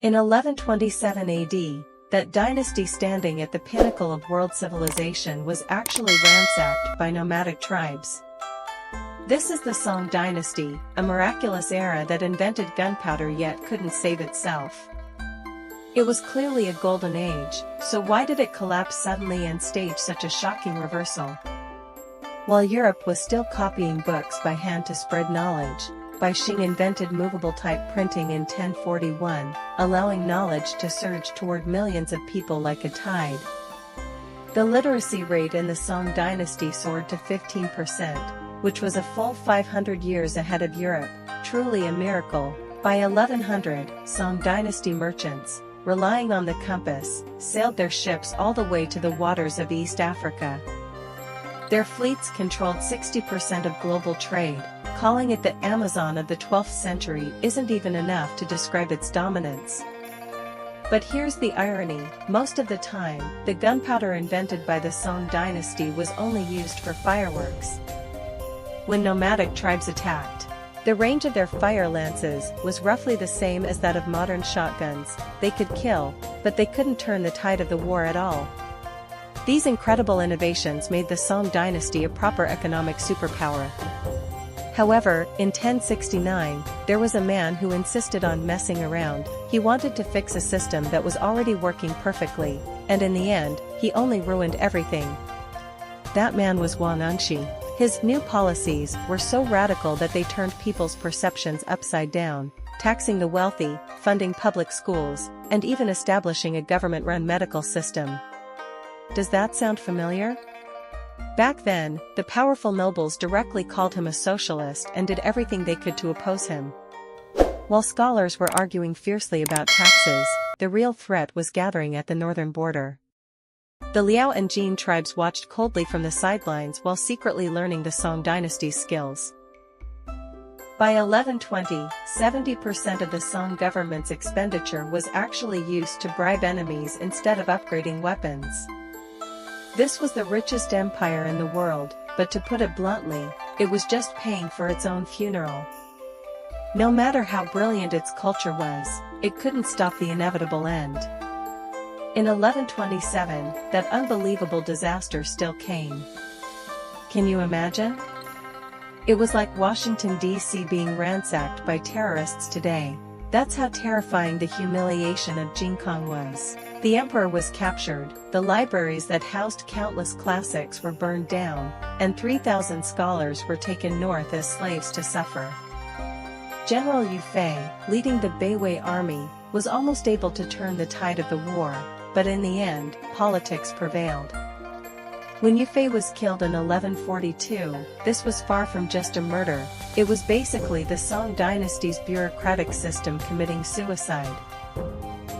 In 1127 AD, that dynasty standing at the pinnacle of world civilization was actually ransacked by nomadic tribes. This is the Song dynasty, a miraculous era that invented gunpowder yet couldn't save itself. It was clearly a golden age, so why did it collapse suddenly and stage such a shocking reversal? While Europe was still copying books by hand to spread knowledge, Shing invented movable type printing in 1041, allowing knowledge to surge toward millions of people like a tide. The literacy rate in the Song dynasty soared to 15%, which was a full 500 years ahead of Europe, truly a miracle. By 1100, Song dynasty merchants, relying on the compass, sailed their ships all the way to the waters of East Africa. Their fleets controlled 60% of global trade. Calling it the Amazon of the 12th century isn't even enough to describe its dominance. But here's the irony: most of the time, the gunpowder invented by the Song dynasty was only used for fireworks. When nomadic tribes attacked, the range of their fire lances was roughly the same as that of modern shotguns. They could kill, but they couldn't turn the tide of the war at all. These incredible innovations made the Song dynasty a proper economic superpower. However, in 1069, there was a man who insisted on messing around. He wanted to fix a system that was already working perfectly, and in the end, he only ruined everything. That man was Yuanxi. His new policies were so radical that they turned people's perceptions upside down, taxing the wealthy, funding public schools, and even establishing a government-run medical system. Does that sound familiar? Back then, the powerful nobles directly called him a socialist and did everything they could to oppose him. While scholars were arguing fiercely about taxes, the real threat was gathering at the northern border. The Liao and Jin tribes watched coldly from the sidelines while secretly learning the Song dynasty's skills. By 1120, 70% of the Song government's expenditure was actually used to bribe enemies instead of upgrading weapons. This was the richest empire in the world, but to put it bluntly, it was just paying for its own funeral. No matter how brilliant its culture was, it couldn't stop the inevitable end. In 1127, that unbelievable disaster still came. Can you imagine? It was like Washington, D.C. being ransacked by terrorists today. That's how terrifying the humiliation of Jingkong was. The emperor was captured, the libraries that housed countless classics were burned down, and 3,000 scholars were taken north as slaves to suffer. General Yu Fei, leading the Beiwei army, was almost able to turn the tide of the war, but in the end, politics prevailed. When Yu Fei was killed in 1142, this was far from just a murder. It was basically the Song dynasty's bureaucratic system committing suicide.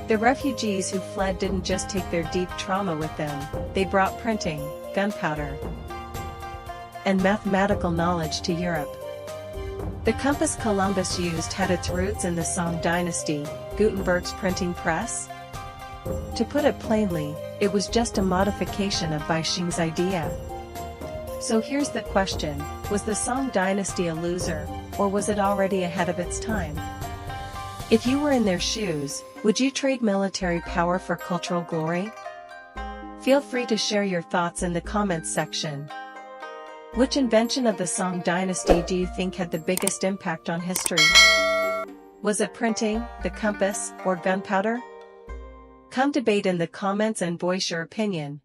The refugees who fled didn't just take their deep trauma with them, they brought printing, gunpowder, and mathematical knowledge to Europe. The compass Columbus used had its roots in the Song dynasty, Gutenberg's printing press. To put it plainly, it was just a modification of Shing's idea. So here's the question: was the Song dynasty a loser, or was it already ahead of its time? If you were in their shoes, would you trade military power for cultural glory? Feel free to share your thoughts in the comments section. Which invention of the Song dynasty do you think had the biggest impact on history? Was it printing, the compass, or gunpowder? Come debate in the comments and voice your opinion.